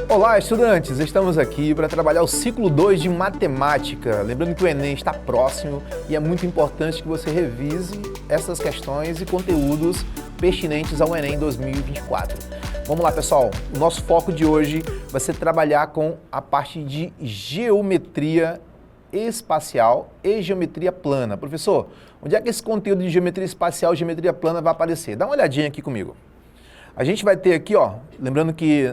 Olá, estudantes! Estamos aqui para trabalhar o ciclo 2 de matemática. Lembrando que o Enem está próximo e é muito importante que você revise essas questões e conteúdos pertinentes ao Enem 2024. Vamos lá, pessoal. O nosso foco de hoje vai ser trabalhar com a parte de geometria espacial e geometria plana. Professor, onde é que esse conteúdo de geometria espacial e geometria plana vai aparecer? Dá uma olhadinha aqui comigo. A gente vai ter aqui, ó, lembrando que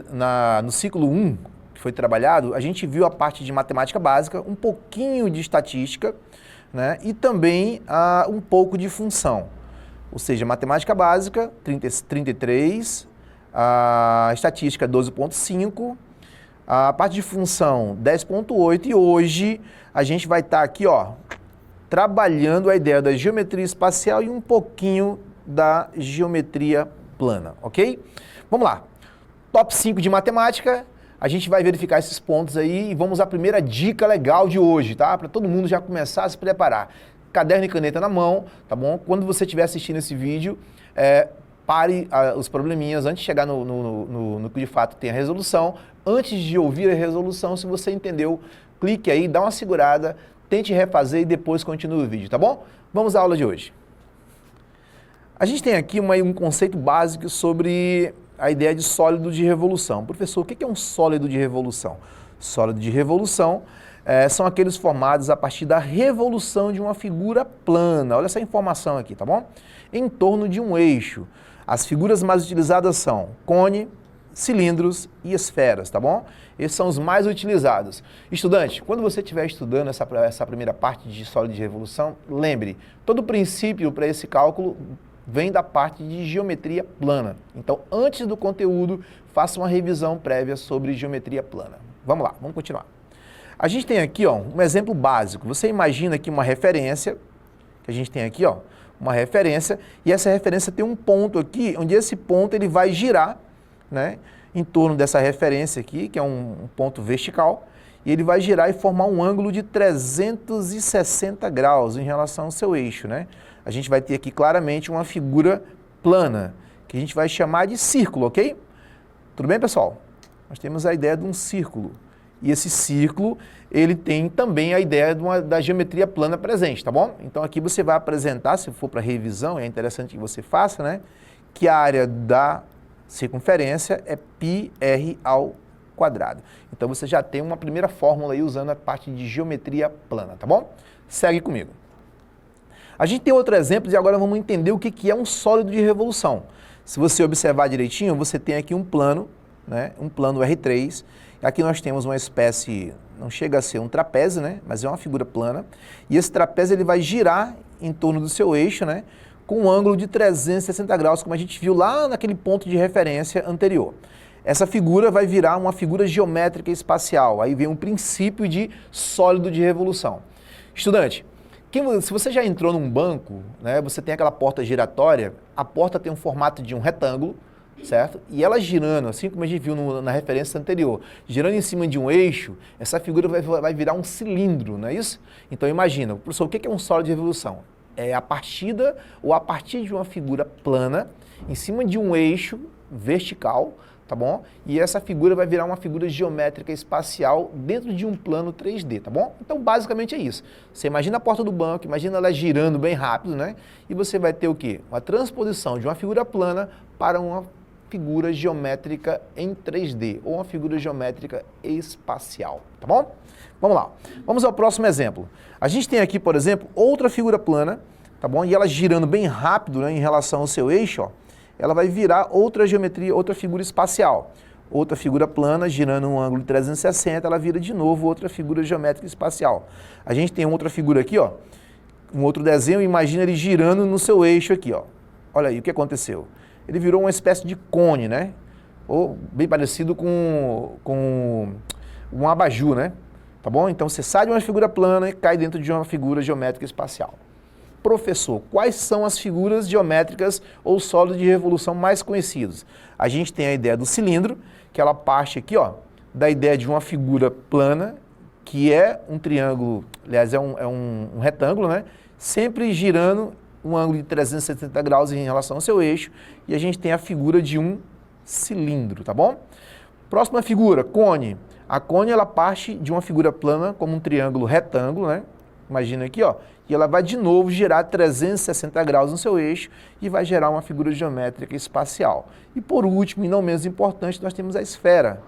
no ciclo 1, que foi trabalhado, a gente viu a parte de matemática básica, um pouquinho de estatística, né, e também um pouco de função. Ou seja, matemática básica, 33, a estatística 12.5, a parte de função 10.8 e hoje a gente vai estar aqui, ó, trabalhando a ideia da geometria espacial e um pouquinho da geometria plana, ok? Vamos lá. Top 5 de matemática, a gente vai verificar esses pontos aí e vamos à primeira dica legal de hoje, tá? Para todo mundo já começar a se preparar. Caderno e caneta na mão, tá bom? Quando você estiver assistindo esse vídeo, pare os probleminhas antes de chegar no que de fato tem a resolução. Antes de ouvir a resolução, se você entendeu, clique aí, dá uma segurada, tente refazer e depois continue o vídeo, tá bom? Vamos à aula de hoje. A gente tem aqui um conceito básico sobre a ideia de sólido de revolução. Professor, o que é um sólido de revolução? Sólido de revolução são aqueles formados a partir da revolução de uma figura plana. Olha essa informação aqui, tá bom? Em torno de um eixo. As figuras mais utilizadas são cone, cilindros e esferas, tá bom? Esses são os mais utilizados. Estudante, quando você estiver estudando essa primeira parte de sólido de revolução, lembre, todo o princípio para esse cálculo vem da parte de geometria plana. Então, antes do conteúdo, faça uma revisão prévia sobre geometria plana. Vamos lá, vamos continuar. A gente tem aqui, ó, um exemplo básico. Você imagina aqui uma referência, que a gente tem aqui, ó, uma referência, e essa referência tem um ponto aqui, onde esse ponto ele vai girar, né, em torno dessa referência aqui, que é um ponto vertical, e ele vai girar e formar um ângulo de 360 graus em relação ao seu eixo, né? A gente vai ter aqui claramente uma figura plana, que a gente vai chamar de círculo, ok? Tudo bem, pessoal? Nós temos a ideia de um círculo. E esse círculo, ele tem também a ideia da geometria plana presente, tá bom? Então aqui você vai apresentar, se for para revisão, é interessante que você faça, né? Que a área da circunferência é πr ao quadrado. Então você já tem uma primeira fórmula aí usando a parte de geometria plana, tá bom? Segue comigo. A gente tem outro exemplo e agora vamos entender o que é um sólido de revolução. Se você observar direitinho, você tem aqui um plano, né? Um plano R3. Aqui nós temos uma espécie, não chega a ser um trapézio, né? Mas é uma figura plana. E esse trapézio ele vai girar em torno do seu eixo, né? Com um ângulo de 360 graus, como a gente viu lá naquele ponto de referência anterior. Essa figura vai virar uma figura geométrica espacial. Aí vem um princípio de sólido de revolução. Estudante, se você já entrou num banco, né, você tem aquela porta giratória, a porta tem um formato de um retângulo, certo? E ela girando, assim como a gente viu na referência anterior, girando em cima de um eixo, essa figura vai virar um cilindro, não é isso? Então imagina, professor, o que é um sólido de revolução? É a partida ou a partir de uma figura plana, em cima de um eixo vertical, tá bom? E essa figura vai virar uma figura geométrica espacial dentro de um plano 3D, tá bom? Então, basicamente é isso. Você imagina a porta do banco, imagina ela girando bem rápido, né? E você vai ter o quê? Uma transposição de uma figura plana para uma figura geométrica em 3D, ou uma figura geométrica espacial, tá bom? Vamos lá. Vamos ao próximo exemplo. A gente tem aqui, por exemplo, outra figura plana, tá bom? E ela girando bem rápido, né, em relação ao seu eixo, ó. Ela vai virar outra geometria, outra figura espacial. Outra figura plana, girando um ângulo de 360, ela vira de novo outra figura geométrica espacial. A gente tem outra figura aqui, ó, um outro desenho, imagina ele girando no seu eixo aqui, ó. Olha aí o que aconteceu. Ele virou uma espécie de cone, né? Ou bem parecido com um abajur, né? Tá bom? Então você sai de uma figura plana e cai dentro de uma figura geométrica espacial. Professor, quais são as figuras geométricas ou sólidos de revolução mais conhecidos? A gente tem a ideia do cilindro, aquela parte aqui, ó, da ideia de uma figura plana, que é um triângulo, aliás, é um retângulo, né? Sempre girando um ângulo de 360 graus em relação ao seu eixo, e a gente tem a figura de um cilindro, tá bom? Próxima figura, cone. A cone, ela parte de uma figura plana, como um triângulo retângulo, né? Imagina aqui, ó, e ela vai de novo girar 360 graus no seu eixo e vai gerar uma figura geométrica espacial. E por último, e não menos importante, nós temos a esfera,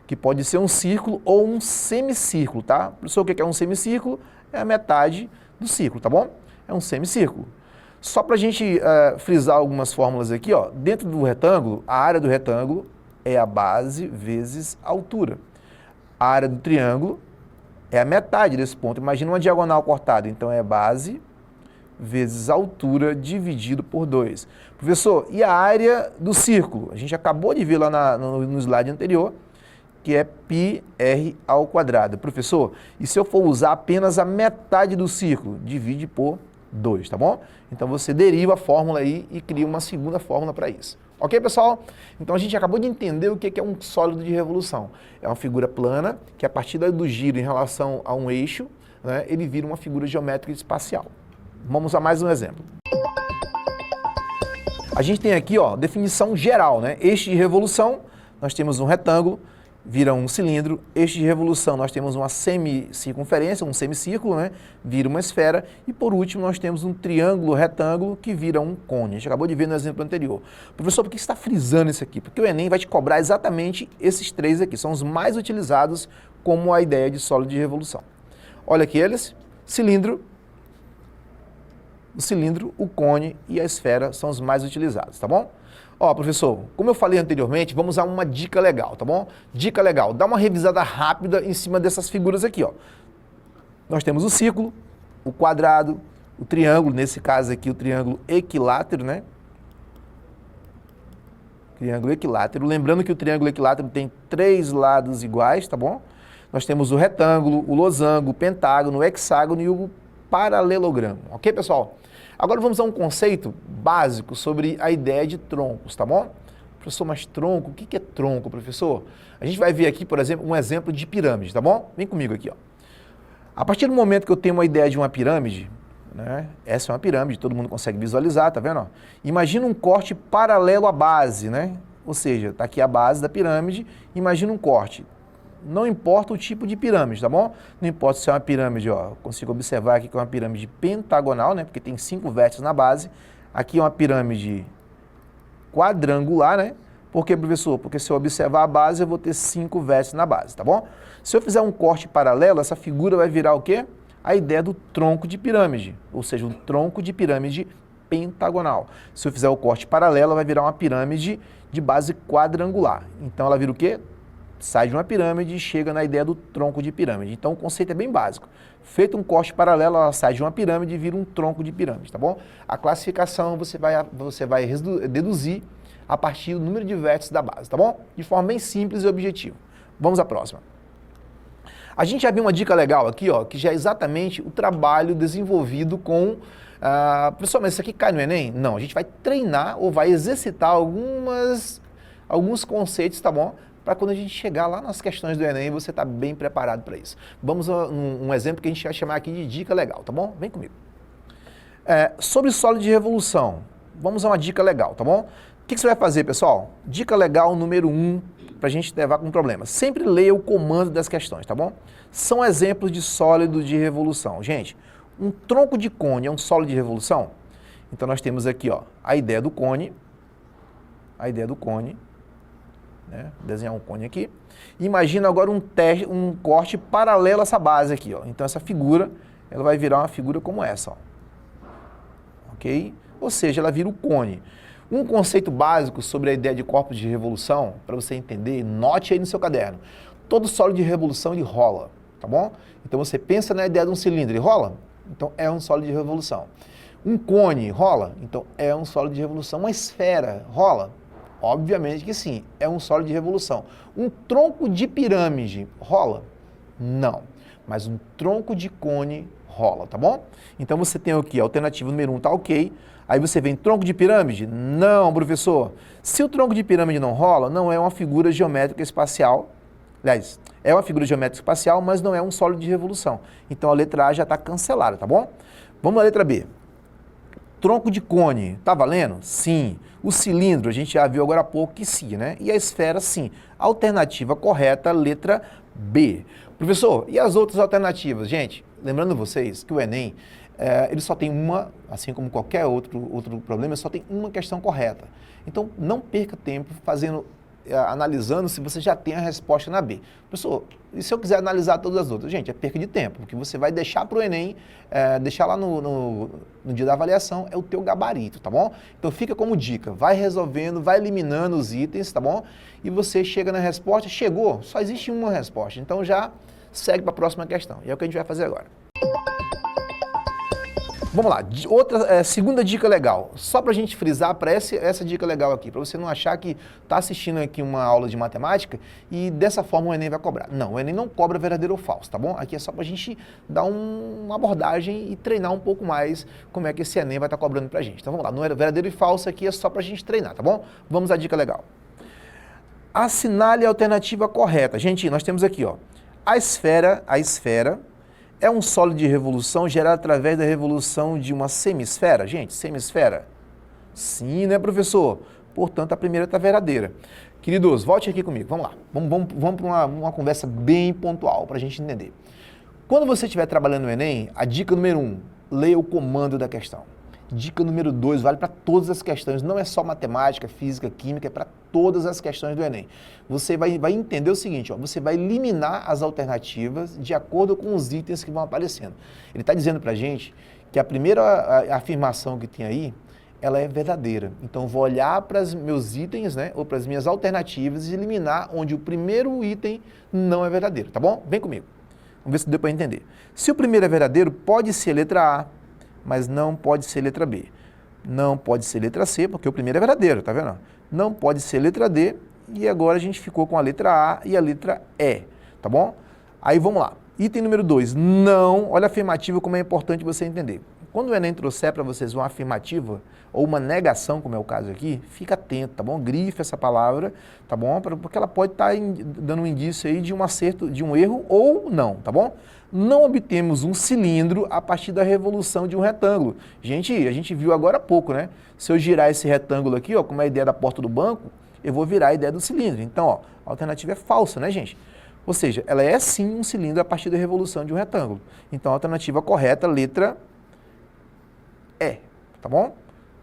que pode ser um círculo ou um semicírculo, tá? Professor, o que é um semicírculo? É a metade do círculo, tá bom? É um semicírculo. Só para a gente frisar algumas fórmulas aqui, ó, dentro do retângulo, a área do retângulo é a base vezes a altura. A área do triângulo é a metade desse ponto. Imagina uma diagonal cortada, então é base vezes altura dividido por 2. Professor, e a área do círculo? A gente acabou de ver lá no slide anterior, que é πr ao quadrado. Professor, e se eu for usar apenas a metade do círculo? Divide por 2, tá bom? Então você deriva a fórmula aí e cria uma segunda fórmula para isso. Ok, pessoal? Então a gente acabou de entender o que é um sólido de revolução. É uma figura plana que a partir do giro em relação a um eixo, né, ele vira uma figura geométrica espacial. Vamos a mais um exemplo. A gente tem aqui, ó, definição geral, né? Eixo de revolução, nós temos um retângulo, vira um cilindro. Eixo de revolução, nós temos uma semicircunferência, um semicírculo, né? Vira uma esfera. E por último, nós temos um triângulo retângulo que vira um cone. A gente acabou de ver no exemplo anterior. Professor, por que você está frisando isso aqui? Porque o Enem vai te cobrar exatamente esses três aqui. São os mais utilizados como a ideia de sólido de revolução. Olha aqui eles, cilindro, o cilindro, o cone e a esfera são os mais utilizados, tá bom? Ó, professor, como eu falei anteriormente, vamos a uma dica legal, tá bom? Dica legal, dá uma revisada rápida em cima dessas figuras aqui, ó. Nós temos o círculo, o quadrado, o triângulo, nesse caso aqui o triângulo equilátero, né? Triângulo equilátero. Lembrando que o triângulo equilátero tem 3 lados iguais, tá bom? Nós temos o retângulo, o losango, o pentágono, o hexágono e o paralelogramo, ok, pessoal? Agora vamos a um conceito básico sobre a ideia de troncos, tá bom? Professor, mas tronco, o que é tronco, professor? A gente vai ver aqui, por exemplo, um exemplo de pirâmide, tá bom? Vem comigo aqui, ó. A partir do momento que eu tenho uma ideia de uma pirâmide, né? Essa é uma pirâmide, todo mundo consegue visualizar, tá vendo? Ó? Imagina um corte paralelo à base, né? Ou seja, tá aqui a base da pirâmide, imagina um corte. Não importa o tipo de pirâmide, tá bom? Não importa se é uma pirâmide, ó, consigo observar aqui que é uma pirâmide pentagonal, né? Porque tem 5 vértices na base. Aqui é uma pirâmide quadrangular, né? Por quê, professor? Porque se eu observar a base, eu vou ter 5 vértices na base, tá bom? Se eu fizer um corte paralelo, essa figura vai virar o quê? A ideia do tronco de pirâmide, ou seja, um tronco de pirâmide pentagonal. Se eu fizer o corte paralelo, vai virar uma pirâmide de base quadrangular. Então ela vira o quê? Sai de uma pirâmide e chega na ideia do tronco de pirâmide. Então o conceito é bem básico. Feito um corte paralelo, ela sai de uma pirâmide e vira um tronco de pirâmide, tá bom? A classificação você vai deduzir a partir do número de vértices da base, tá bom? De forma bem simples e objetiva. Vamos à próxima. A gente já viu uma dica legal aqui, ó, que já é exatamente o trabalho desenvolvido com... professor, mas isso aqui cai no Enem? Não, a gente vai treinar ou vai exercitar alguns conceitos, tá bom? Para quando a gente chegar lá nas questões do Enem, você está bem preparado para isso. Vamos a um exemplo que a gente vai chamar aqui de dica legal, tá bom? Vem comigo. Sobre sólido de revolução, vamos a uma dica legal, tá bom? O que você vai fazer, pessoal? Dica legal número 1, para a gente levar com problema. Sempre leia o comando das questões, tá bom? São exemplos de sólido de revolução. Gente, um tronco de cone é um sólido de revolução? Então nós temos aqui, ó, a ideia do cone, né? Desenhar um cone aqui. Imagina agora um corte paralelo a essa base aqui, ó. Então essa figura, ela vai virar uma figura como essa, ó. Ok? Ou seja, ela vira o cone. Um conceito básico sobre a ideia de corpos de revolução, para você entender, note aí no seu caderno. Todo sólido de revolução, ele rola, tá bom? Então você pensa na ideia de um cilindro, ele rola? Então é um sólido de revolução. Um cone rola? Então é um sólido de revolução. Uma esfera rola? Obviamente que sim, é um sólido de revolução. Um tronco de pirâmide rola? Não, mas um tronco de cone rola, tá bom? Então você tem aqui, a alternativa número 1 tá ok. Aí você vem tronco de pirâmide? Não, professor. Se o tronco de pirâmide não rola, não é uma figura geométrica espacial. Aliás, é uma figura geométrica espacial, mas não é um sólido de revolução. Então a letra A já está cancelada, tá bom? Vamos à letra B. Tronco de cone, tá valendo? Sim. O cilindro, a gente já viu agora há pouco que sim, né? E a esfera, sim. Alternativa correta, letra B. Professor, e as outras alternativas? Gente, lembrando vocês que o Enem, ele só tem uma, assim como qualquer outro problema, só tem uma questão correta. Então, não perca tempo analisando se você já tem a resposta na B. Professor, e se eu quiser analisar todas as outras? Gente, é perca de tempo, porque você vai deixar para o Enem, deixar lá no dia da avaliação, é o teu gabarito, tá bom? Então fica como dica, vai resolvendo, vai eliminando os itens, tá bom? E você chega na resposta, chegou, só existe uma resposta, então já segue para a próxima questão, e é o que a gente vai fazer agora. Vamos lá, segunda dica legal, só para a gente frisar para essa dica legal aqui, para você não achar que está assistindo aqui uma aula de matemática e dessa forma o Enem vai cobrar. Não, o Enem não cobra verdadeiro ou falso, tá bom? Aqui é só para a gente dar uma abordagem e treinar um pouco mais como é que esse Enem vai estar cobrando para a gente. Então vamos lá, no verdadeiro e falso aqui é só para a gente treinar, tá bom? Vamos à dica legal. Assinale a alternativa correta. Gente, nós temos aqui, ó, a esfera é um sólido de revolução gerado através da revolução de uma semisfera? Gente, semisfera? Sim, né, professor? Portanto, a primeira está verdadeira. Queridos, volte aqui comigo, vamos lá. Vamos para uma conversa bem pontual para a gente entender. Quando você estiver trabalhando no Enem, a dica número 1, leia o comando da questão. Dica número 2, vale para todas as questões, não é só matemática, física, química, é para todas as questões do Enem. Você vai entender o seguinte, ó, você vai eliminar as alternativas de acordo com os itens que vão aparecendo. Ele está dizendo para a gente que a primeira afirmação que tem aí, ela é verdadeira. Então, eu vou olhar para os meus itens, né, ou para as minhas alternativas e eliminar onde o primeiro item não é verdadeiro, tá bom? Vem comigo. Vamos ver se deu para entender. Se o primeiro é verdadeiro, pode ser letra A, mas não pode ser letra B. Não pode ser letra C, porque o primeiro é verdadeiro, tá vendo? Não pode ser letra D, e agora a gente ficou com a letra A e a letra E, tá bom? Aí vamos lá. Item número 2, não, olha a afirmativa como é importante você entender. Quando o Enem trouxer para vocês uma afirmativa ou uma negação, como é o caso aqui, fica atento, tá bom? Grife essa palavra, tá bom? Porque ela pode estar dando um indício aí de um acerto, de um erro ou não, tá bom? Não obtemos um cilindro a partir da revolução de um retângulo. Gente, a gente viu agora há pouco, né? Se eu girar esse retângulo aqui, ó, como é a ideia da porta do banco, eu vou virar a ideia do cilindro. Então, ó, a alternativa é falsa, né, gente? Ou seja, ela é sim um cilindro a partir da revolução de um retângulo. Então, a alternativa correta, letra E, tá bom?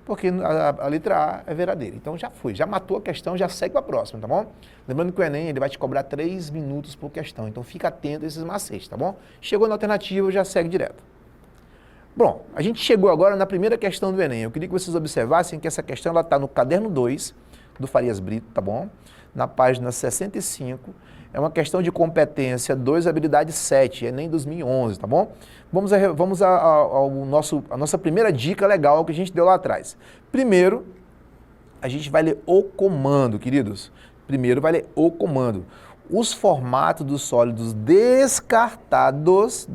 Porque a letra A é verdadeira. Então já foi, já matou a questão, já segue para a próxima, tá bom? Lembrando que o Enem ele vai te cobrar 3 minutos por questão, então fica atento a esses macetes, tá bom? Chegou na alternativa, já segue direto. Bom, a gente chegou agora na primeira questão do Enem. Eu queria que vocês observassem que essa questão está no caderno 2 do Farias Brito, tá bom? Na página 65. É uma questão de competência 2, habilidade 7, Enem 2011, tá bom? Vamos à nossa primeira dica legal que a gente deu lá atrás. Primeiro, a gente vai ler o comando, queridos. Primeiro vai ler o comando. Os formatos dos sólidos descartados,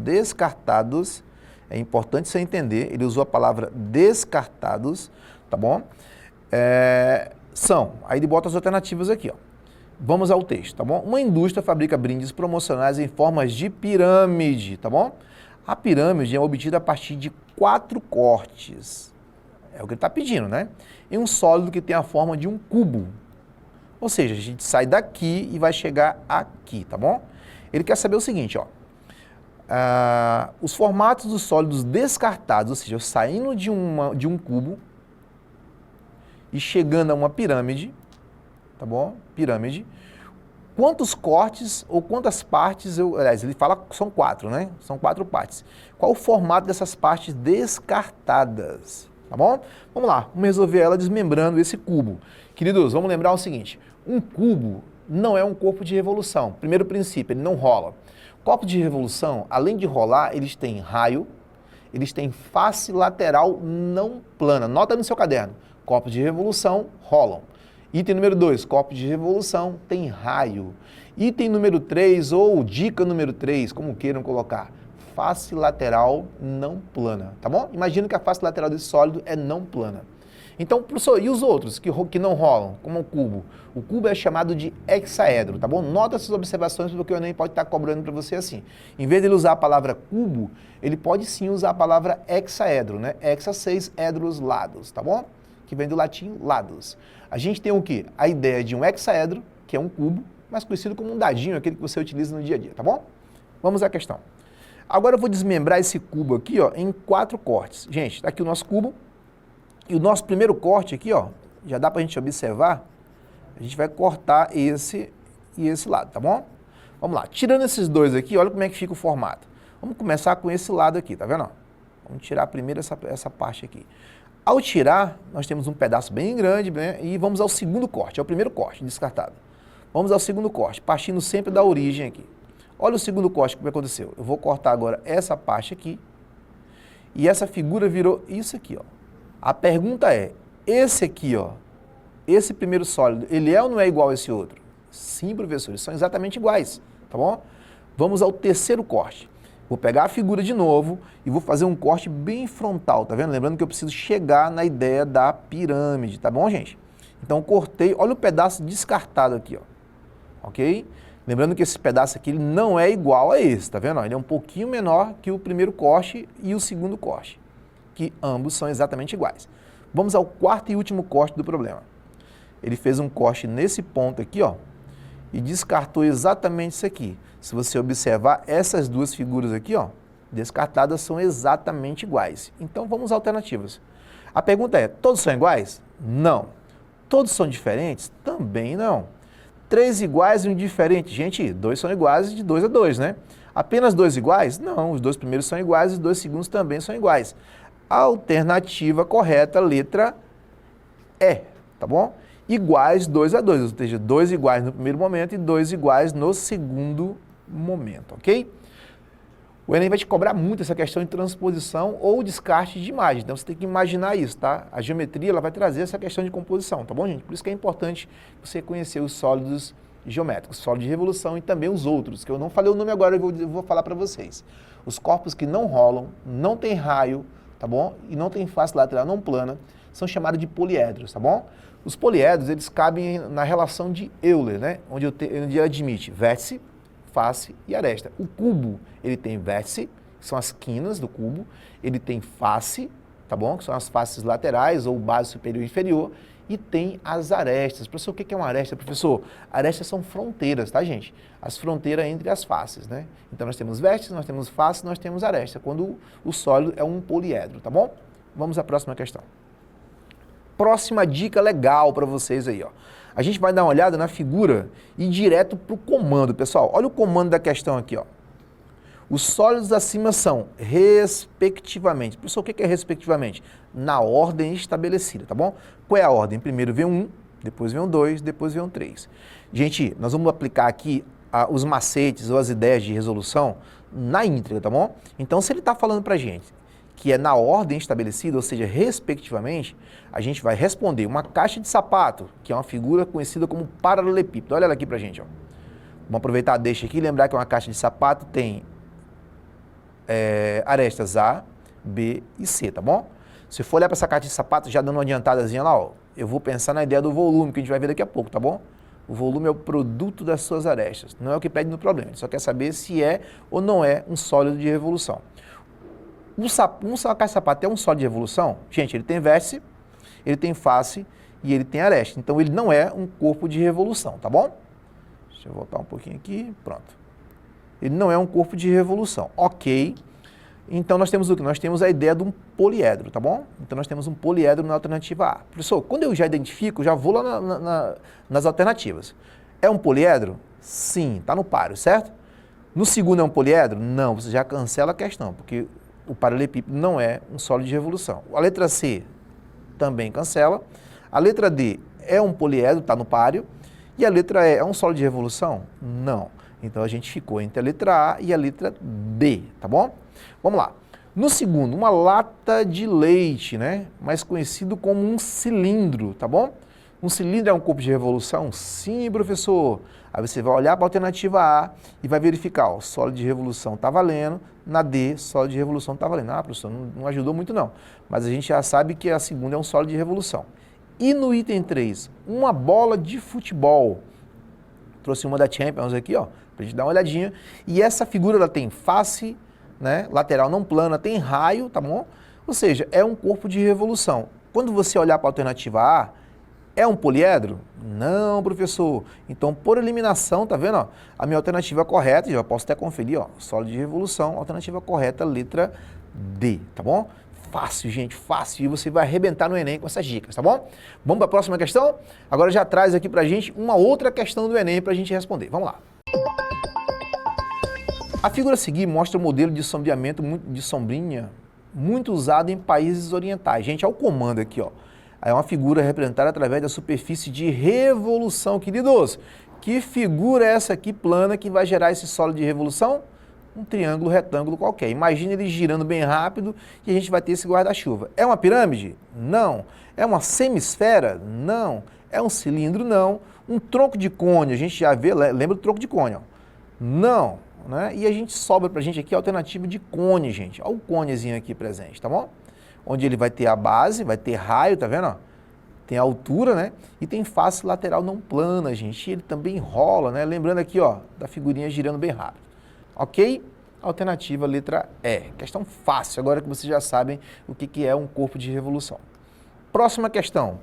é importante você entender, ele usou a palavra descartados, tá bom? Aí ele bota as alternativas aqui, ó. Vamos ao texto, tá bom? Uma indústria fabrica brindes promocionais em formas de pirâmide, tá bom? A pirâmide é obtida a partir de 4 cortes. É o que ele está pedindo, né? Em um sólido que tem a forma de um cubo. Ou seja, a gente sai daqui e vai chegar aqui, tá bom? Ele quer saber o seguinte, ó. Os formatos dos sólidos descartados, ou seja, eu saindo de um cubo e chegando a uma pirâmide, tá bom? Pirâmide. Quantos cortes ou quantas partes, aliás, ele fala que são 4, né? São 4 partes. Qual o formato dessas partes descartadas? Tá bom? Vamos lá, vamos resolver ela desmembrando esse cubo. Queridos, vamos lembrar o seguinte, um cubo não é um corpo de revolução. Primeiro princípio, ele não rola. Corpo de revolução, além de rolar, eles têm raio, eles têm face lateral não plana. Nota no seu caderno, corpos de revolução rolam. Item número 2, corpos de revolução tem raio. Item número 3, ou dica número 3, como queiram colocar, face lateral não plana, tá bom? Imagina que a face lateral desse sólido é não plana. Então, professor, e os outros que não rolam, como o cubo? O cubo é chamado de hexaedro, tá bom? Nota essas observações, porque o Enem pode estar cobrando para você assim. Em vez de ele usar a palavra cubo, ele pode sim usar a palavra hexaedro, né? Hexa, 6, edros, lados, tá bom? Que vem do latim lados. A gente tem o quê? A ideia de um hexaedro, que é um cubo, mais conhecido como um dadinho, aquele que você utiliza no dia a dia, tá bom? Vamos à questão. Agora eu vou desmembrar esse cubo aqui, ó, em 4 cortes. Gente, tá aqui o nosso cubo. E o nosso primeiro corte aqui, ó, já dá pra gente observar, a gente vai cortar esse e esse lado, tá bom? Vamos lá, tirando esses dois aqui, olha como é que fica o formato. Vamos começar com esse lado aqui, tá vendo? Vamos tirar primeiro essa parte aqui. Ao tirar, nós temos um pedaço bem grande, né? E vamos ao segundo corte, é o primeiro corte, descartado. Vamos ao segundo corte, partindo sempre da origem aqui. Olha o segundo corte, o que aconteceu. Eu vou cortar agora essa parte aqui, e essa figura virou isso aqui, ó. A pergunta é, esse aqui, ó, esse primeiro sólido, ele é ou não é igual a esse outro? Sim, professor, eles são exatamente iguais, tá bom? Vamos ao terceiro corte. Vou pegar a figura de novo e vou fazer um corte bem frontal, tá vendo? Lembrando que eu preciso chegar na ideia da pirâmide, tá bom, gente? Então, cortei, olha o pedaço descartado aqui, ó, ok? Lembrando que esse pedaço aqui ele não é igual a esse, tá vendo? Ele é um pouquinho menor que o primeiro corte e o segundo corte, que ambos são exatamente iguais. Vamos ao quarto e último corte do problema. Ele fez um corte nesse ponto aqui, ó, e descartou exatamente isso aqui. Se você observar, essas duas figuras aqui, ó, descartadas são exatamente iguais. Então, vamos às alternativas. A pergunta é, todos são iguais? Não. Todos são diferentes? Também não. 3 iguais e um diferente. Gente, 2 são iguais de 2 a 2, né? Apenas 2 iguais? Não, os 2 primeiros são iguais e os 2 segundos também são iguais. Alternativa correta, letra E, tá bom? Iguais 2 a 2, ou seja, 2 iguais no primeiro momento e 2 iguais no segundo momento, ok? O Enem vai te cobrar muito essa questão de transposição ou descarte de imagem, então você tem que imaginar isso, tá? A geometria ela vai trazer essa questão de composição, tá bom, gente? Por isso que é importante você conhecer os sólidos geométricos, sólido de revolução e também os outros, que eu não falei o nome agora, eu vou falar para vocês. Os corpos que não rolam, não tem raio, tá bom? E não tem face lateral não plana, são chamados de poliedros, tá bom? Os poliedros, eles cabem na relação de Euler, né? Onde ele admite vértice, face e aresta. O cubo, ele tem vértice, que são as quinas do cubo, ele tem face, tá bom? Que são as faces laterais, ou base superior e inferior, e tem as arestas. Professor, o que é uma aresta, professor? Arestas são fronteiras, tá, gente? As fronteiras entre as faces, né? Então, nós temos vértices, nós temos face, nós temos aresta, quando o sólido é um poliedro, tá bom? Vamos à próxima questão. Próxima dica legal para vocês aí, ó. A gente vai dar uma olhada na figura e ir direto para o comando, pessoal. Olha o comando da questão aqui, ó. Os sólidos acima são, respectivamente. Professor, o que é respectivamente? Na ordem estabelecida, tá bom? Qual é a ordem? Primeiro vem um, depois vem um 2, depois vem um 3. Gente, nós vamos aplicar aqui os macetes ou as ideias de resolução na íntegra, tá bom? Então, se ele está falando para a gente que é na ordem estabelecida, ou seja, respectivamente, a gente vai responder uma caixa de sapato, que é uma figura conhecida como paralelepípedo. Olha ela aqui pra gente, ó. Vamos aproveitar, deixa aqui, lembrar que é uma caixa de sapato, tem arestas A, B e C, tá bom? Se for olhar para essa caixa de sapato, já dando uma adiantadazinha lá, ó, eu vou pensar na ideia do volume, que a gente vai ver daqui a pouco, tá bom? O volume é o produto das suas arestas, não é o que pede no problema, ele só quer saber se é ou não é um sólido de revolução. Um caixa de sapato é um sólido de revolução? Gente, ele tem vértice, ele tem face e ele tem aresta. Então, ele não é um corpo de revolução, tá bom? Deixa eu voltar um pouquinho aqui, pronto. Ele não é um corpo de revolução, ok. Então, nós temos o que? Nós temos a ideia de um poliedro, tá bom? Então, nós temos um poliedro na alternativa A. Professor, quando eu já identifico, já vou lá nas alternativas. É um poliedro? Sim, tá no páreo, certo? No segundo é um poliedro? Não, você já cancela a questão, porque o paralelepípedo não é um sólido de revolução. A letra C também cancela. A letra D é um poliedro, está no páreo. E a letra E é um sólido de revolução? Não. Então, a gente ficou entre a letra A e a letra D, tá bom? Vamos lá. No segundo, uma lata de leite, né? Mais conhecido como um cilindro, tá bom? Um cilindro é um corpo de revolução? Sim, professor. Aí você vai olhar para a alternativa A e vai verificar, ó, sólido de revolução está valendo, na D, sólido de revolução está valendo. Ah, professor, não ajudou muito não, mas a gente já sabe que a segunda é um sólido de revolução. E no item 3, uma bola de futebol. Trouxe uma da Champions aqui, ó, para a gente dar uma olhadinha. E essa figura ela tem face, né, lateral não plana, tem raio, tá bom? Ou seja, é um corpo de revolução. Quando você olhar para a alternativa A, é um poliedro? Não, professor. Então, por eliminação, tá vendo? Ó, a minha alternativa correta, já posso até conferir, ó, sólido de revolução, alternativa correta, letra D, tá bom? Fácil, gente, fácil. E você vai arrebentar no Enem com essas dicas, tá bom? Vamos para a próxima questão? Agora já traz aqui pra gente uma outra questão do Enem pra gente responder. Vamos lá. A figura a seguir mostra o modelo de sombreamento de sombrinha muito usado em países orientais. Gente, olha o comando aqui, ó. É uma figura representada através da superfície de revolução. Queridos, que figura é essa aqui plana que vai gerar esse sólido de revolução? Um triângulo retângulo qualquer. Imagina ele girando bem rápido e a gente vai ter esse guarda-chuva. É uma pirâmide? Não. É uma semisfera? Não. É um cilindro? Não. Um tronco de cone, a gente já vê, lembra do tronco de cone, ó. Não. Né? E a gente sobra pra gente aqui a alternativa de cone, gente. Olha o conezinho aqui presente, tá bom? Onde ele vai ter a base, vai ter raio, tá vendo? Ó? Tem a altura, né? E tem face lateral não plana, gente. E ele também rola, né? Lembrando aqui, ó, da figurinha girando bem rápido. Ok? Alternativa letra E. Questão fácil, agora que vocês já sabem o que é um corpo de revolução. Próxima questão.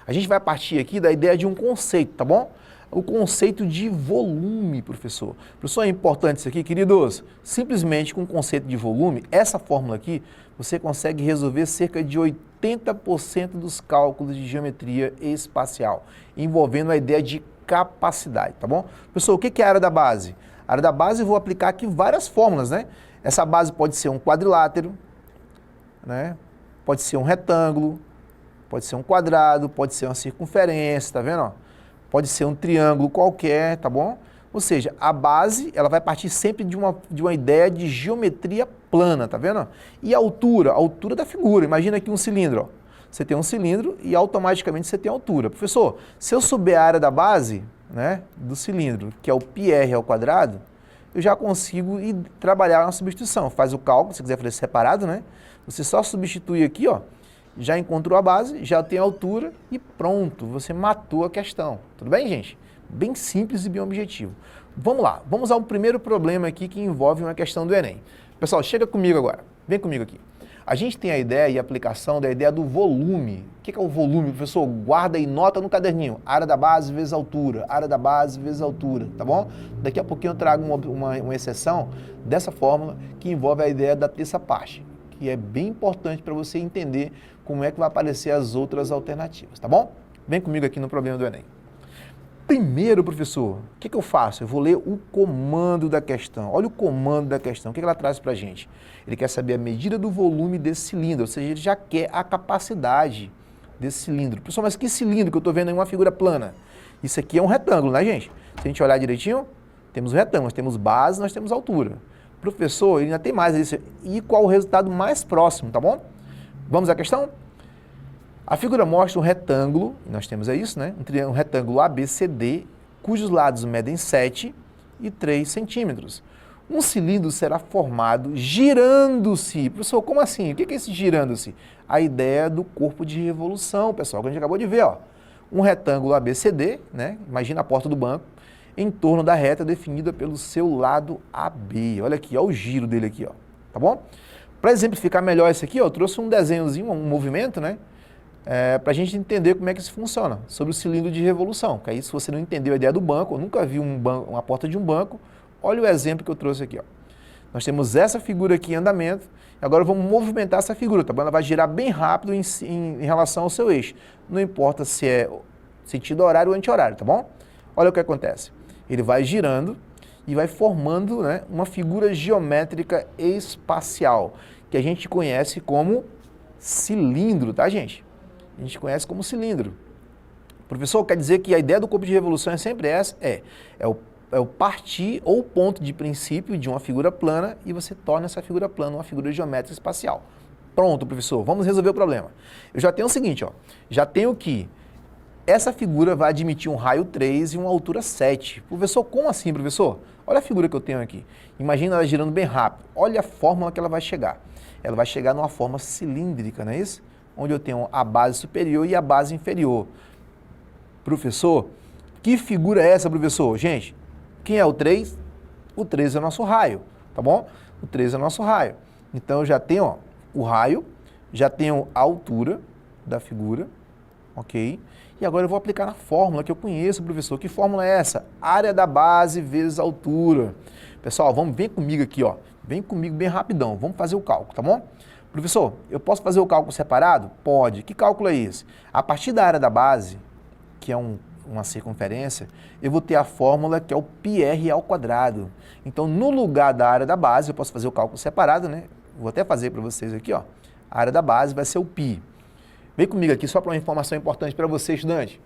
A gente vai partir aqui da ideia de um conceito, tá bom? O conceito de volume, professor. Professor, é importante isso aqui, queridos. Simplesmente com o conceito de volume, essa fórmula aqui, você consegue resolver cerca de 80% dos cálculos de geometria espacial, envolvendo a ideia de capacidade, tá bom? Professor, o que é a área da base? A área da base eu vou aplicar aqui várias fórmulas, né? Essa base pode ser um quadrilátero, né? Pode ser um retângulo, pode ser um quadrado, pode ser uma circunferência, tá vendo? Ó? Pode ser um triângulo qualquer, tá bom? Ou seja, a base, ela vai partir sempre de uma ideia de geometria plana, tá vendo? E a altura da figura. Imagina aqui um cilindro, ó. Você tem um cilindro e automaticamente você tem altura. Professor, se eu souber a área da base, né, do cilindro, que é o πr ao quadrado, eu já consigo ir trabalhar uma substituição. Faz o cálculo, se quiser fazer separado, né? Você só substitui aqui, ó. Já encontrou a base, já tem a altura e pronto, você matou a questão. Tudo bem, gente? Bem simples e bem objetivo. Vamos lá, vamos ao primeiro problema aqui que envolve uma questão do Enem. Pessoal, chega comigo agora, vem comigo aqui. A gente tem a ideia e a aplicação da ideia do volume. O que é o volume, professor? Guarda e nota no caderninho. Área da base vezes altura, área da base vezes altura, tá bom? Daqui a pouquinho eu trago uma exceção dessa fórmula que envolve a ideia da terça parte, que é bem importante para você entender como é que vai aparecer as outras alternativas, tá bom? Vem comigo aqui no problema do Enem. Primeiro, professor, o que eu faço? Eu vou ler o comando da questão. Olha o comando da questão, o que ela traz para a gente? Ele quer saber a medida do volume desse cilindro, ou seja, ele já quer a capacidade desse cilindro. Professor, mas que cilindro que eu estou vendo em uma figura plana? Isso aqui é um retângulo, né, gente? Se a gente olhar direitinho, temos um retângulo, nós temos base, nós temos altura. Professor, ele ainda tem mais isso. E qual o resultado mais próximo, tá bom? Vamos à questão? A figura mostra um retângulo, nós temos isso, né? Um retângulo ABCD, cujos lados medem 7 e 3 centímetros. Um cilindro será formado girando-se. Professor, como assim? O que é esse girando-se? A ideia do corpo de revolução, pessoal, que a gente acabou de ver, ó. Um retângulo ABCD, né? Imagina a porta do banco, em torno da reta definida pelo seu lado AB. Olha aqui, olha o giro dele aqui, ó. Tá bom? Para exemplificar melhor isso aqui, ó, eu trouxe um desenhozinho, um movimento, né? Para a gente entender como é que isso funciona, sobre o cilindro de revolução. Que aí, se você não entendeu a ideia do banco, ou nunca viu uma porta de um banco, olha o exemplo que eu trouxe aqui, ó. Nós temos essa figura aqui em andamento, agora vamos movimentar essa figura, tá bom? Ela vai girar bem rápido em relação ao seu eixo. Não importa se é sentido horário ou anti-horário, tá bom? Olha o que acontece. Ele vai girando e vai formando, né, uma figura geométrica espacial, que a gente conhece como cilindro, tá, gente? A gente conhece como cilindro. Professor, quer dizer que a ideia do corpo de revolução é sempre essa? É o partir ou ponto de princípio de uma figura plana e você torna essa figura plana uma figura geométrica espacial. Pronto, professor, vamos resolver o problema. Eu já tenho o seguinte, ó, já tenho que essa figura vai admitir um raio 3 e uma altura 7. Professor, como assim, professor? Olha a figura que eu tenho aqui. Imagina ela girando bem rápido. Olha a fórmula que ela vai chegar. Ela vai chegar numa forma cilíndrica, não é isso? Onde eu tenho a base superior e a base inferior. Professor, que figura é essa, professor? Gente, quem é o 3? O 3 é o nosso raio, tá bom? O 3 é o nosso raio. Então, eu já tenho ó, o raio, já tenho a altura da figura, ok? E agora eu vou aplicar na fórmula que eu conheço, professor. Que fórmula é essa? Área da base vezes a altura. Pessoal, vem comigo aqui, ó. Vem comigo bem rapidão. Vamos fazer o cálculo, tá bom? Professor, eu posso fazer o cálculo separado? Pode. Que cálculo é esse? A partir da área da base, que é uma circunferência, eu vou ter a fórmula que é o πr ao quadrado. Então, no lugar da área da base, eu posso fazer o cálculo separado, né? Vou até fazer para vocês aqui, ó. A área da base vai ser o π. Vem comigo aqui só para uma informação importante para você, estudante.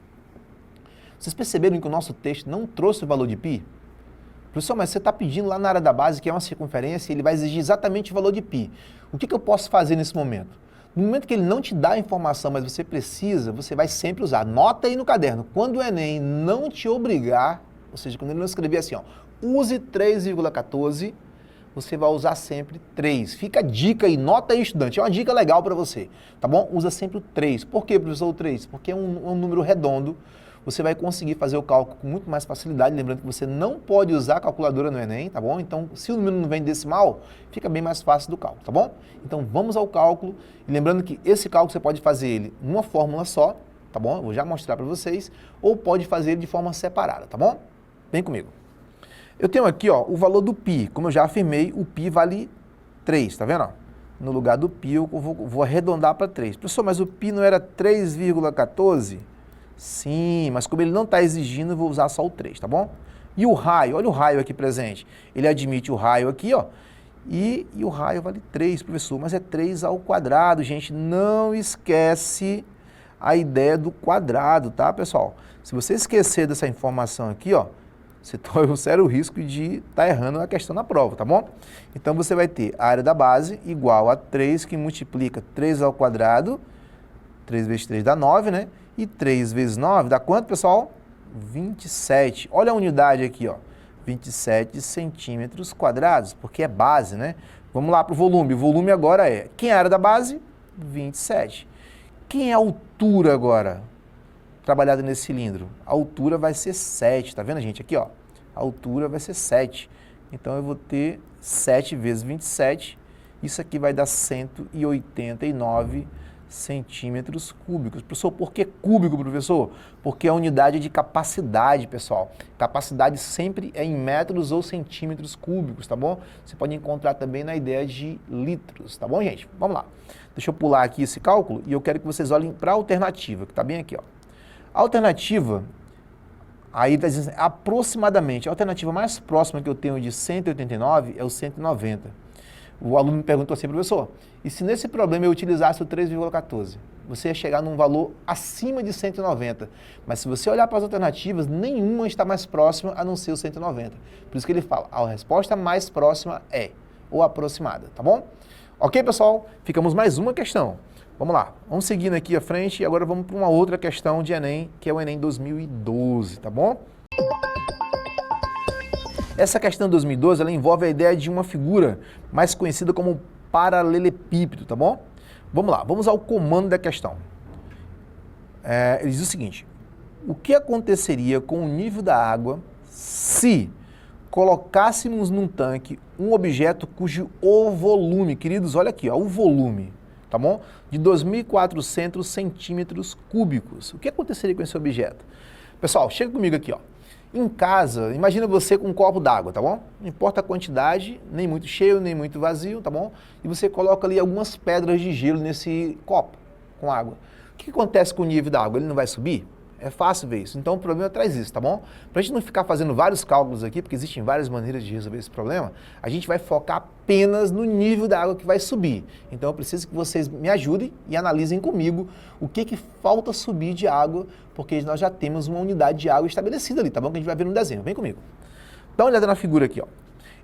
Vocês perceberam que o nosso texto não trouxe o valor de π? Professor, mas você está pedindo lá na área da base, que é uma circunferência, ele vai exigir exatamente o valor de π. O que eu posso fazer nesse momento? No momento que ele não te dá a informação, mas você precisa, você vai sempre usar. Anota aí no caderno. Quando o Enem não te obrigar, ou seja, quando ele não escrever assim, ó, use 3,14, você vai usar sempre 3. Fica a dica aí, nota aí, estudante. É uma dica legal para você, tá bom? Usa sempre o 3. Por que, professor, o 3? Porque é um número redondo. Você vai conseguir fazer o cálculo com muito mais facilidade. Lembrando que você não pode usar a calculadora no Enem, tá bom? Então, se o número não vem decimal, fica bem mais fácil do cálculo, tá bom? Então, vamos ao cálculo. E lembrando que esse cálculo você pode fazer ele numa fórmula só, tá bom? Eu vou já mostrar para vocês. Ou pode fazer ele de forma separada, tá bom? Vem comigo. Eu tenho aqui, ó, o valor do π. Como eu já afirmei, o π vale 3, tá vendo? No lugar do π, eu vou arredondar para 3. Professor, mas o π não era 3,14? Sim, mas como ele não está exigindo, eu vou usar só o 3, tá bom? E o raio, olha o raio aqui presente. Ele admite o raio aqui, ó, e o raio vale 3, professor, mas é 3 ao quadrado, gente. Não esquece a ideia do quadrado, tá, pessoal? Se você esquecer dessa informação aqui, ó, você corre um sério risco de estar errando a questão na prova, tá bom? Então, você vai ter a área da base igual a 3, que multiplica 3 ao quadrado, 3 vezes 3 dá 9, né? E 3 vezes 9 dá quanto, pessoal? 27. Olha a unidade aqui, ó. 27 centímetros quadrados, porque é base, né? Vamos lá para o volume. O volume agora é... Quem é a área da base? 27. Quem é a altura agora? Trabalhada nesse cilindro. A altura vai ser 7, tá vendo, gente? Aqui, ó. A altura vai ser 7. Então, eu vou ter 7 vezes 27. Isso aqui vai dar 189 centímetros cúbicos. Professor, por que cúbico, professor? Porque é a unidade de capacidade, pessoal. Capacidade sempre é em metros ou centímetros cúbicos, tá bom? Você pode encontrar também na ideia de litros, tá bom, gente? Vamos lá. Deixa eu pular aqui esse cálculo e eu quero que vocês olhem para a alternativa, que está bem aqui, ó. A alternativa, aí está dizendo aproximadamente, a alternativa mais próxima que eu tenho de 189 é o 190. O aluno me perguntou assim, professor, e se nesse problema eu utilizasse o 3,14? Você ia chegar num valor acima de 190. Mas se você olhar para as alternativas, nenhuma está mais próxima a não ser o 190. Por isso que ele fala, a resposta mais próxima é, ou aproximada, tá bom? Ok, pessoal? Ficamos mais uma questão. Vamos lá, vamos seguindo aqui à frente e agora vamos para uma outra questão de Enem, que é o Enem 2012, tá bom? Essa questão de 2012, ela envolve a ideia de uma figura mais conhecida como paralelepípedo, tá bom? Vamos lá, vamos ao comando da questão. Ele diz o seguinte, o que aconteceria com o nível da água se colocássemos num tanque um objeto cujo o volume, queridos, olha aqui, ó, o volume, tá bom? De 2.400 centímetros cúbicos. O que aconteceria com esse objeto? Pessoal, chega comigo aqui, ó. Em casa, imagina você com um copo d'água, tá bom? Não importa a quantidade, nem muito cheio, nem muito vazio, tá bom? E você coloca ali algumas pedras de gelo nesse copo com água. O que acontece com o nível da água? Ele não vai subir? É fácil ver isso. Então, o problema traz isso, tá bom? Para a gente não ficar fazendo vários cálculos aqui, porque existem várias maneiras de resolver esse problema, a gente vai focar apenas no nível da água que vai subir. Então, eu preciso que vocês me ajudem e analisem comigo o que falta subir de água, porque nós já temos uma unidade de água estabelecida ali, tá bom? Que a gente vai ver no desenho. Vem comigo. Dá uma olhada na figura aqui, ó.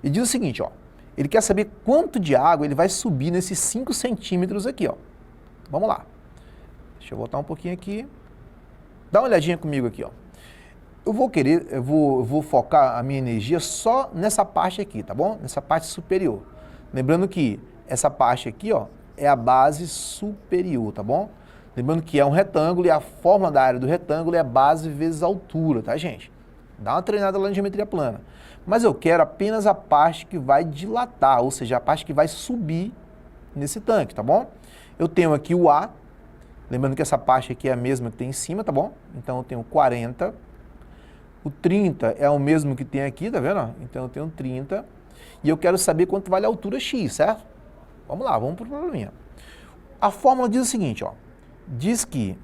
E diz o seguinte, ó. Ele quer saber quanto de água ele vai subir nesses 5 centímetros aqui, ó. Vamos lá. Deixa eu voltar um pouquinho aqui. Dá uma olhadinha comigo aqui, ó. Eu vou focar a minha energia só nessa parte aqui, tá bom? Nessa parte superior. Lembrando que essa parte aqui, ó, é a base superior, tá bom? Lembrando que é um retângulo e a fórmula da área do retângulo é base vezes altura, tá, gente? Dá uma treinada lá em geometria plana. Mas eu quero apenas a parte que vai dilatar, ou seja, a parte que vai subir nesse tanque, tá bom? Eu tenho aqui o A, lembrando que essa parte aqui é a mesma que tem em cima, tá bom? Então eu tenho 40. O 30 é o mesmo que tem aqui, tá vendo? Então eu tenho 30. E eu quero saber quanto vale a altura X, certo? Vamos lá, vamos para o probleminha. A fórmula diz o seguinte, ó. Diz que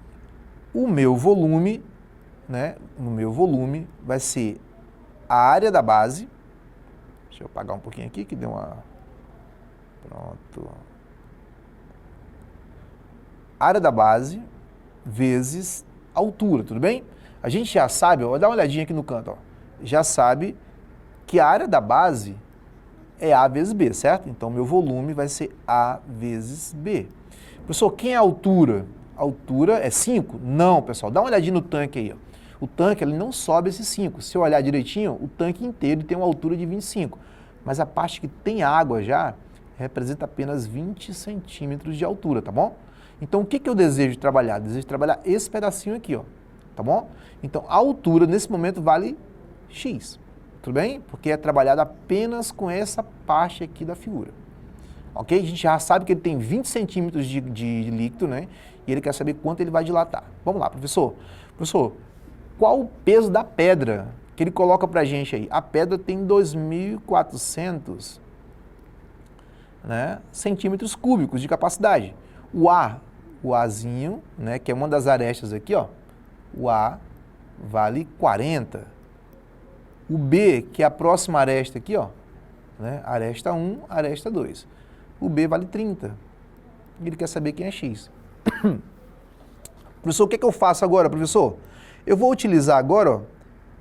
o meu volume, né? O meu volume vai ser a área da base. Deixa eu apagar um pouquinho aqui, que deu uma... Pronto. Área da base vezes altura, tudo bem? A gente já sabe, ó, dá uma olhadinha aqui no canto, ó, já sabe que a área da base é A vezes B, certo? Então, meu volume vai ser A vezes B. Professor, quem é a altura? A altura é 5? Não, pessoal, dá uma olhadinha no tanque aí, ó. O tanque ele não sobe esses 5. Se eu olhar direitinho, o tanque inteiro tem uma altura de 25. Mas a parte que tem água já representa apenas 20 centímetros de altura, tá bom? Então, o que eu desejo trabalhar? Desejo trabalhar esse pedacinho aqui, ó. Tá bom? Então, a altura, nesse momento, vale X. Tudo bem? Porque é trabalhado apenas com essa parte aqui da figura. Ok? A gente já sabe que ele tem 20 centímetros de líquido, né? E ele quer saber quanto ele vai dilatar. Vamos lá, professor. Professor, qual o peso da pedra que ele coloca pra gente aí? A pedra tem 2.400, né, centímetros cúbicos de capacidade. O Azinho, né, que é uma das arestas aqui, ó. O A vale 40. O B, que é a próxima aresta aqui, ó, né? Aresta 1, aresta 2. O B vale 30. Ele quer saber quem é X. Professor, o que eu faço agora, professor? Eu vou utilizar agora,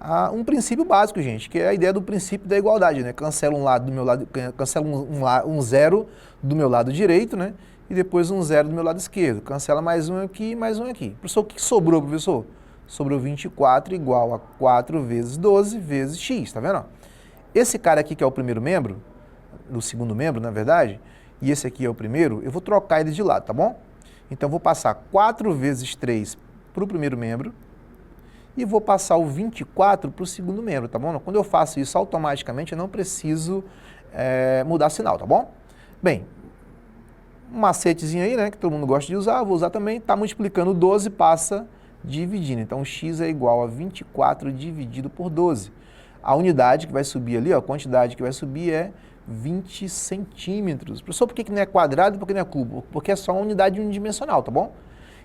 ó, um princípio básico, gente, que é a ideia do princípio da igualdade, né? Cancelo um lado do meu lado, cancelo um zero do meu lado direito, né? E depois um zero do meu lado esquerdo. Cancela mais um aqui e mais um aqui. Professor, o que sobrou, professor? Sobrou 24 igual a 4 vezes 12 vezes x, tá vendo? Esse cara aqui que é o primeiro membro, o segundo membro, na verdade, e esse aqui é o primeiro, eu vou trocar eles de lado, tá bom? Então, eu vou passar 4 vezes 3 para o primeiro membro e vou passar o 24 para o segundo membro, tá bom? Quando eu faço isso automaticamente, eu não preciso mudar sinal, tá bom? Bem, um macetezinho aí, né, que todo mundo gosta de usar, vou usar também, tá multiplicando 12, passa dividindo. Então, x é igual a 24 dividido por 12. A unidade que vai subir ali, ó, a quantidade que vai subir é 20 centímetros. Professor, por que não é quadrado e por que não é cubo? Porque é só uma unidade unidimensional, tá bom?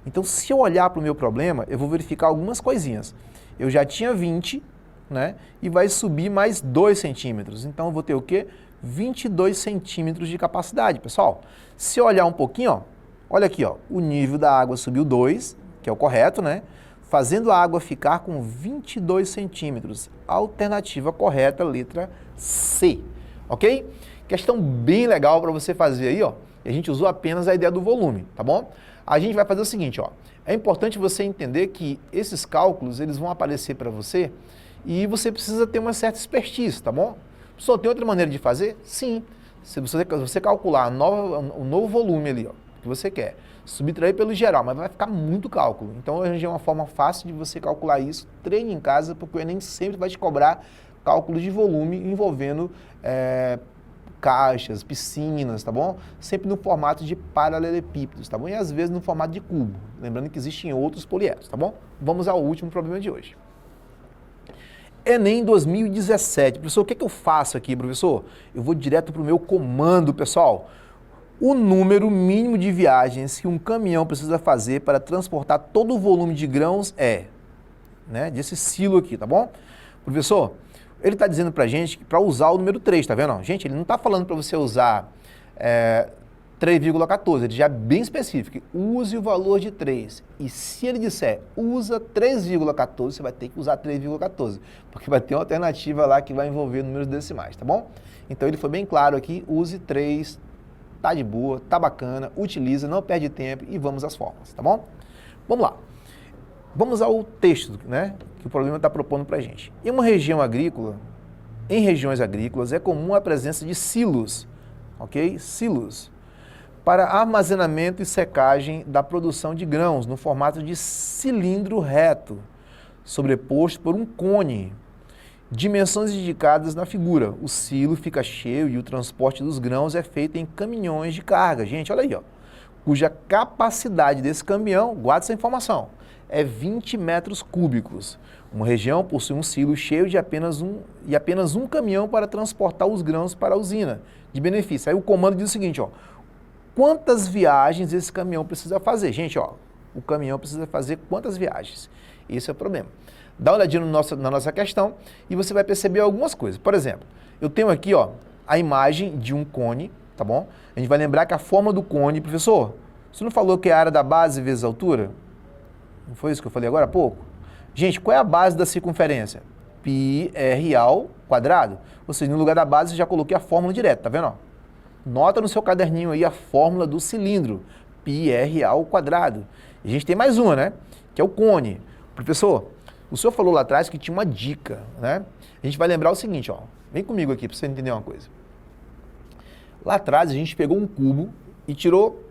Então, se eu olhar para o meu problema, eu vou verificar algumas coisinhas. Eu já tinha 20, né, e vai subir mais 2 centímetros. Então, eu vou ter o quê? 22 centímetros de capacidade, pessoal. Se eu olhar um pouquinho, ó, olha aqui, ó, o nível da água subiu 2, que é o correto, né? Fazendo a água ficar com 22 centímetros. Alternativa correta, letra C. Ok? Questão bem legal para você fazer aí, ó. E a gente usou apenas a ideia do volume, tá bom? A gente vai fazer o seguinte, ó. É importante você entender que esses cálculos, eles vão aparecer para você e você precisa ter uma certa expertise, tá bom? Só tem outra maneira de fazer? Sim. Se você calcular o novo volume ali, ó, que você quer, subtrair pelo geral, mas vai ficar muito cálculo. Então, eu arranjei uma forma fácil de você calcular isso. Treine em casa, porque o Enem sempre vai te cobrar cálculos de volume envolvendo caixas, piscinas, tá bom? Sempre no formato de paralelepípedos, tá bom? E às vezes no formato de cubo. Lembrando que existem outros poliedros, tá bom? Vamos ao último problema de hoje. Enem 2017. Professor, o que eu faço aqui, professor? Eu vou direto para o meu comando, pessoal. O número mínimo de viagens que um caminhão precisa fazer para transportar todo o volume de grãos é, né, desse silo aqui, tá bom? Professor, ele está dizendo para a gente para usar o número 3, tá vendo? Gente, ele não está falando para você usar 3,14, ele já é bem específico. Use o valor de 3. E se ele disser usa 3,14, você vai ter que usar 3,14, porque vai ter uma alternativa lá que vai envolver números decimais, tá bom? Então ele foi bem claro aqui, use 3, tá de boa, tá bacana, utiliza, não perde tempo e vamos às fórmulas, tá bom? Vamos lá. Vamos ao texto, né, que o problema está propondo para a gente. Em uma região agrícola, em regiões agrícolas, é comum a presença de silos, ok? Silos, para armazenamento e secagem da produção de grãos no formato de cilindro reto, sobreposto por um cone. Dimensões indicadas na figura. O silo fica cheio e o transporte dos grãos é feito em caminhões de carga. Gente, olha aí, ó, cuja capacidade desse caminhão, guarda essa informação, é 20 metros cúbicos. Uma região possui um silo cheio de apenas um caminhão para transportar os grãos para a usina de benefício. Aí o comando diz o seguinte, ó, quantas viagens esse caminhão precisa fazer? Gente, ó, o caminhão precisa fazer quantas viagens? Esse é o problema. Dá uma olhadinha na nossa questão e você vai perceber algumas coisas. Por exemplo, eu tenho aqui, ó, a imagem de um cone, tá bom? A gente vai lembrar que a forma do cone, professor, você não falou que é a área da base vezes a altura? Não foi isso que eu falei agora há pouco? Gente, qual é a base da circunferência? πr ao quadrado. Ou seja, no lugar da base eu já coloquei a fórmula direto, tá vendo? Ó? Nota no seu caderninho aí a fórmula do cilindro, πr ao quadrado. E a gente tem mais uma, né? Que é o cone. Professor, o senhor falou lá atrás que tinha uma dica, né? A gente vai lembrar o seguinte, ó. Vem comigo aqui para você entender uma coisa. Lá atrás a gente pegou um cubo e tirou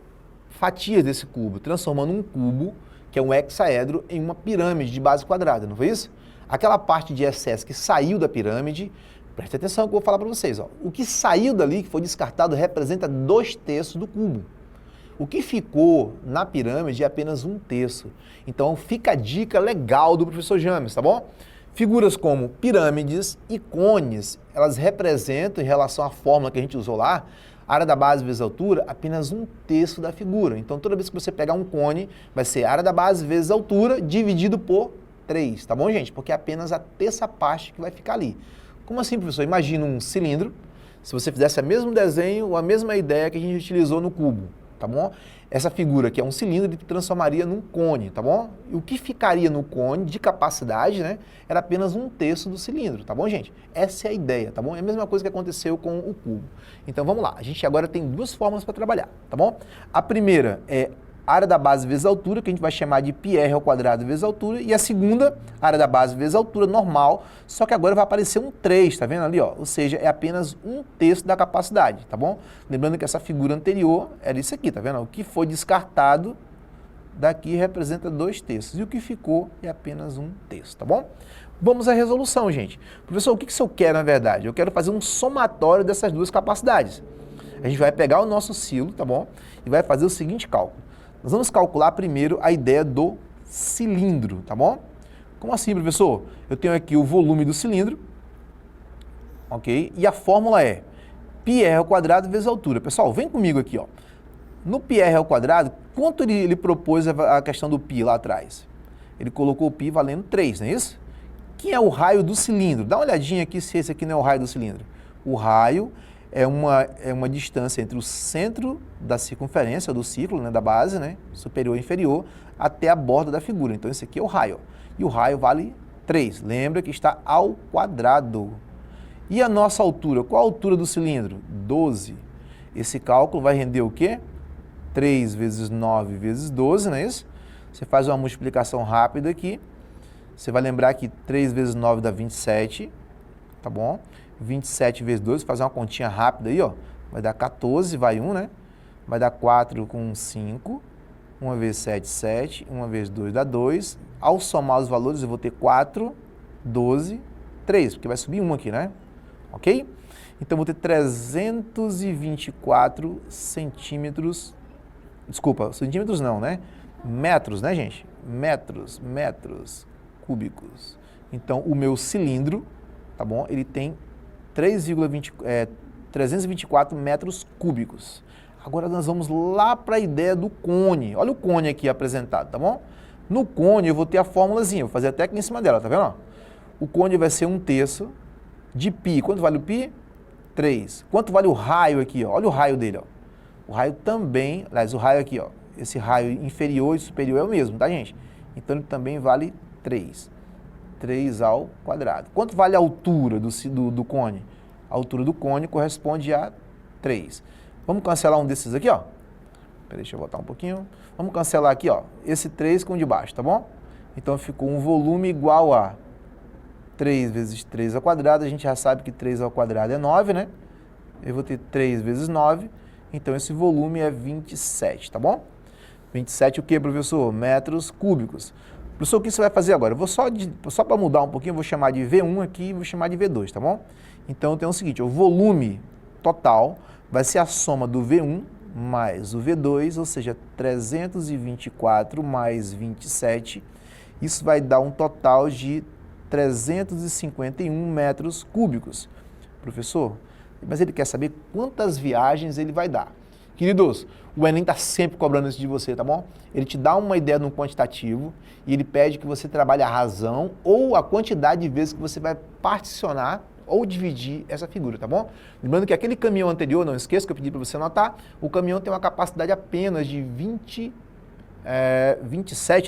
fatias desse cubo, transformando um cubo, que é um hexaedro, em uma pirâmide de base quadrada, não foi isso? Aquela parte de excesso que saiu da pirâmide, preste atenção que eu vou falar para vocês, ó. O que saiu dali, que foi descartado, representa 2/3 do cubo. O que ficou na pirâmide é apenas 1/3. Então fica a dica legal do professor James, tá bom? Figuras como pirâmides e cones, elas representam, em relação à fórmula que a gente usou lá, a área da base vezes a altura, apenas 1/3 da figura. Então toda vez que você pegar um cone, vai ser a área da base vezes a altura, dividido por 3, tá bom, gente? Porque é apenas a terça parte que vai ficar ali. Como assim, professor? Imagina um cilindro, se você fizesse o mesmo desenho, a mesma ideia que a gente utilizou no cubo, tá bom? Essa figura que é um cilindro, ele transformaria num cone, tá bom? E o que ficaria no cone de capacidade, né, era apenas 1/3 do cilindro, tá bom, gente? Essa é a ideia, tá bom? É a mesma coisa que aconteceu com o cubo. Então vamos lá, a gente agora tem duas formas para trabalhar, tá bom? A primeira é área da base vezes a altura, que a gente vai chamar de πr ao quadrado vezes a altura, e a segunda, área da base vezes a altura, normal, só que agora vai aparecer um 3, tá vendo ali, ó? Ou seja, é apenas 1/3 da capacidade, tá bom? Lembrando que essa figura anterior era isso aqui, tá vendo? O que foi descartado daqui representa 2/3, e o que ficou é apenas 1/3, tá bom? Vamos à resolução, gente. Professor, o que eu quero, na verdade? Eu quero fazer um somatório dessas duas capacidades. A gente vai pegar o nosso silo, tá bom? E vai fazer o seguinte cálculo. Nós vamos calcular primeiro a ideia do cilindro, tá bom? Como assim, professor? Eu tenho aqui o volume do cilindro, ok? E a fórmula é πr ao quadrado vezes a altura. Pessoal, vem comigo aqui, ó. No πr ao quadrado, quanto ele propôs a questão do π lá atrás? Ele colocou o π valendo 3, não é isso? Quem é o raio do cilindro? Dá uma olhadinha aqui se esse aqui não é o raio do cilindro. O raio é uma distância entre o centro da circunferência, do círculo, né, da base, né, superior e inferior, até a borda da figura. Então, esse aqui é o raio. Ó. E o raio vale 3. Lembra que está ao quadrado. E a nossa altura? Qual a altura do cilindro? 12. Esse cálculo vai render o quê? 3 vezes 9 vezes 12, não é isso? Você faz uma multiplicação rápida aqui. Você vai lembrar que 3 vezes 9 dá 27, tá bom? 27 vezes 2, fazer uma continha rápida aí, ó. Vai dar 14, vai 1, né? Vai dar 4 com 5. 1 vezes 7, 7. 1 vezes 2 dá 2. Ao somar os valores, eu vou ter 4, 12, 3, porque vai subir 1 aqui, né? Ok? Então, eu vou ter 324 centímetros. Desculpa, centímetros não, né? Metros, né, gente? Metros cúbicos. Então, o meu cilindro, tá bom? Ele tem 324 metros cúbicos. Agora nós vamos lá para a ideia do cone. Olha o cone aqui apresentado, tá bom? No cone eu vou ter a formulazinha, vou fazer até aqui em cima dela, tá vendo? O cone vai ser 1/3 de π. Quanto vale o π? 3. Quanto vale o raio aqui, ó? Olha o raio dele, ó. O raio também, aliás, o raio aqui, ó. Esse raio inferior e superior é o mesmo, tá, gente? Então ele também vale 3. 3 ao quadrado. Quanto vale a altura do cone? A altura do cone corresponde a 3. Vamos cancelar um desses aqui, ó. Deixa eu voltar um pouquinho. Vamos cancelar aqui, ó, esse 3 com o de baixo, tá bom? Então ficou um volume igual a 3 vezes 3 ao quadrado, a gente já sabe que 3 ao quadrado é 9, né? Eu vou ter 3 vezes 9, então esse volume é 27, tá bom? 27 o que, professor? Metros cúbicos. Professor, o que você vai fazer agora? Eu vou só para mudar um pouquinho, eu vou chamar de V1 aqui e vou chamar de V2, tá bom? Então tem o seguinte, o volume total vai ser a soma do V1 mais o V2, ou seja, 324 mais 27, isso vai dar um total de 351 metros cúbicos. Professor, mas ele quer saber quantas viagens ele vai dar. Queridos, o Enem está sempre cobrando isso de você, tá bom? Ele te dá uma ideia no quantitativo e ele pede que você trabalhe a razão ou a quantidade de vezes que você vai particionar ou dividir essa figura, tá bom? Lembrando que aquele caminhão anterior, não esqueça que eu pedi para você anotar, o caminhão tem uma capacidade apenas de 27,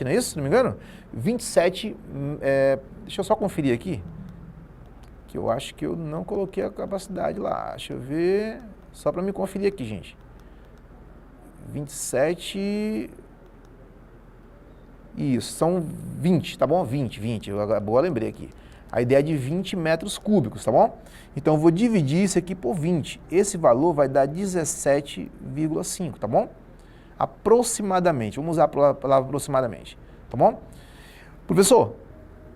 não é isso? Se não me engano? 27, deixa eu só conferir aqui, que eu acho que eu não coloquei a capacidade lá. Deixa eu ver, só para me conferir aqui, gente. 27, isso, são 20, tá bom? 20, boa, lembrei aqui. A ideia é de 20 metros cúbicos, tá bom? Então eu vou dividir isso aqui por 20. Esse valor vai dar 17,5, tá bom? Aproximadamente, vamos usar a palavra aproximadamente, tá bom? Professor,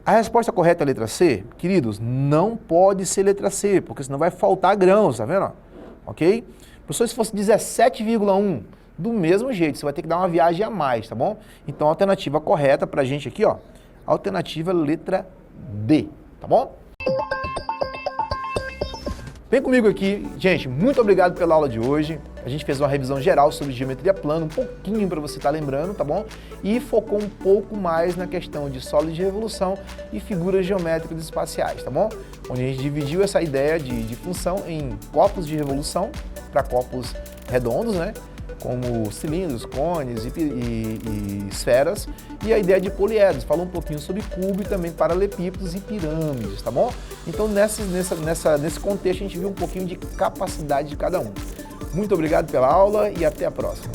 a resposta correta é a letra C? Queridos, não pode ser letra C, porque senão vai faltar grãos, tá vendo? Ok? Professor, se fosse 17,1, do mesmo jeito, você vai ter que dar uma viagem a mais, tá bom? Então a alternativa correta pra gente aqui, ó, alternativa letra D, tá bom? Vem comigo aqui, gente, muito obrigado pela aula de hoje. A gente fez uma revisão geral sobre geometria plana, um pouquinho para você estar lembrando, tá bom? E focou um pouco mais na questão de sólidos de revolução e figuras geométricas espaciais, tá bom? Onde a gente dividiu essa ideia de função em corpos de revolução para corpos redondos, né? Como cilindros, cones e esferas, e a ideia de poliedros, falou um pouquinho sobre cubo e também paralelepípedos e pirâmides, tá bom? Então nesse contexto a gente viu um pouquinho de capacidade de cada um. Muito obrigado pela aula e até a próxima.